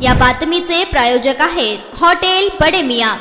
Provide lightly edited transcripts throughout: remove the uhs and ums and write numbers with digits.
या बातमीचे प्रायोजक आहेत हॉटेल बडे मियां।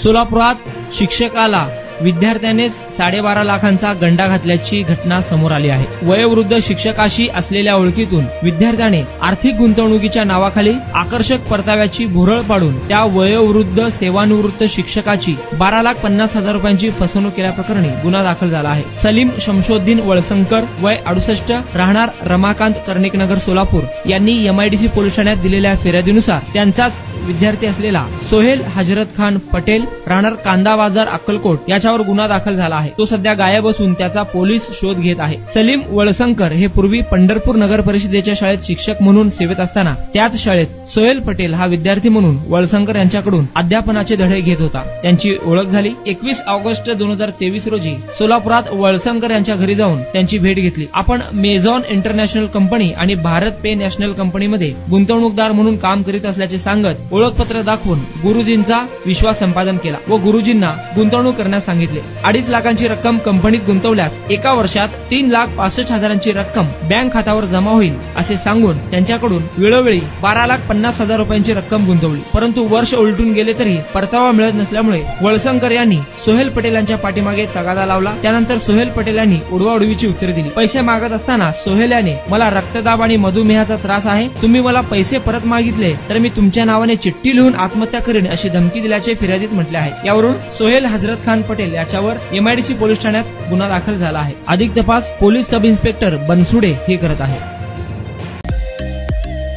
सोलापुरात शिक्षकाला विद्यार्थ्यानेच 12.5 लाखांचा गंडा घातल्याची घटना समोर आली आहे। वयोवृद्ध शिक्षकाशी असलेल्या ओळखीतून विद्यार्थ्याने आर्थिक गुंतवणुकीच्या नावाखाली आकर्षक परताव्याची भुरळ पाडून त्या वयोवृद्ध सेवानिवृत्त शिक्षकाची 12,50,000 रुपयांची फसवणूक केल्याप्रकरणी गुन्हा दाखल झाला आहे। सलीम शमशोद्दीन वळसंकर वय 68 राहणार रमाकांत कर्णिक नगर सोलापूर यांनी MIDC पोलीस ठाण्यात दिलेल्या फिर्यादीनुसार त्यांचाच विद्यार्थी असलेला सोहेल हजरत खान पटेल राहणार कांदा बाजार अक्कलकोट याच्यावर गुन्हा दाखल झाला आहे। तो सध्या गायब असून त्याचा पोलीस शोध घेत आहे। सलीम वळसंकर हे पूर्वी पंढरपूर नगर परिषदेच्या शाळेत शिक्षक म्हणून सेवेत असताना त्याच शाळेत सोहेल पटेल हा विद्यार्थी म्हणून वळसंकर यांच्याकडून अध्यापनाचे धडे घेत होता। त्यांची ओळख झाली। 21 ऑगस्ट 2023 रोजी सोलापुरात वळसंकर यांच्या घरी जाऊन त्यांची भेट घेतली। आपण मेझॉन इंटरनॅशनल कंपनी आणि भारत पे नॅशनल कंपनीमध्ये गुंतवणूकदार म्हणून काम करीत असल्याचे सांगत ओळखपत्र दाखवून गुरुजींचा विश्वास संपादन केला व गुरुजींना गुंतवणूक करण्यास सांगितले। 2.5 लाखांची रक्कम कंपनीत गुंतवल्यास एका वर्षात 3,65,000ची रक्कम बँक खात्यावर जमा होईल असे सांगून त्यांच्याकडून वेळोवेळी 12,50,000 रुपयांची रक्कम गुंतवली। परंतु वर्ष उलटून गेले तरी परतावा मिळत नसल्यामुळे वळसंकर यांनी सोहेल पटेल यांच्या पाठीमागे तगादा लावला। त्यानंतर सोहेल पटेल यांनी उडवाउडवीची उत्तरे दिली। पैसे मागत असताना सोहेल याने मला रक्तदाब आणि मधुमेहाचा त्रास आहे, तुम्ही मला पैसे परत मागितले तर मी तुमच्या नावाने चिठ्ठी लिहून आत्महत्या करेन अशी धमकी दिल्याचे फिर्यादीत म्हटले आहे। यावरून सोहेल हजरत खान पटेल याच्यावर MIDC पोलीस ठाण्यात गुन्हा दाखल झाला आहे। अधिक तपास पोलीस सब इन्स्पेक्टर बनसुडे हे करत आहे।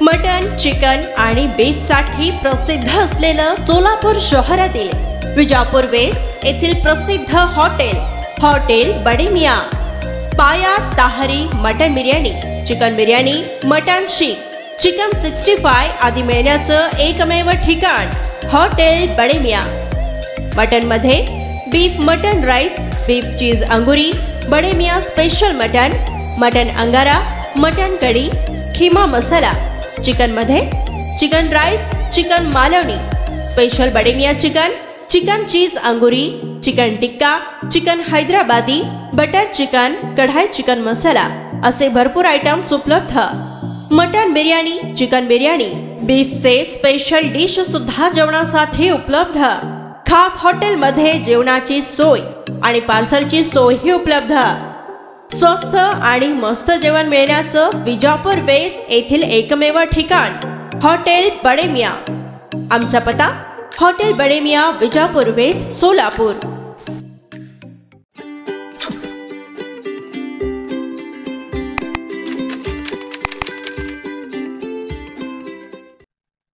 मटन, चिकन आणि बीफ साठी प्रसिद्ध असलेलं सोलापूर शहरातील विजापूर वेस्ट येथील प्रसिद्ध हॉटेल बडे मियां। पाया ताहरी mutton biryani, chicken biryani, mutton seekh, chicken 65 आदी मिळण्याचं एकमेव ठिकाण हॉटेल बडे मियां। मटन मध्ये beef mutton rice, beef cheese अंगुरी, Bade Miyan special mutton, mutton अंगारा, मटन कढी, खीमा मसाला। चिकन मध्ये chicken rice, chicken Malvani, special Bade Miyan chicken, chicken cheese अंगुरी, chicken tikka, chicken Hyderabadi, butter chicken, kadai chicken masala असे भरपूर आयटम्स उपलब्ध। मटन बिर्याणी, चिकन बिर्याणी, बीफचे स्पेशल डिश सुद्धा जेवणासाठी उपलब्ध। खास हॉटेल मध्ये जेवणाची सोय आणि पार्सलची सोयही उपलब्ध। स्वस्त आणि मस्त जेवण मिळण्याचं विजापूर वेस्ट येथील एकमेव ठिकाण हॉटेल बडे मियां। आमचा पत्ता हॉटेल बडे मियां, विजापूर वेस्ट, सोलापूर।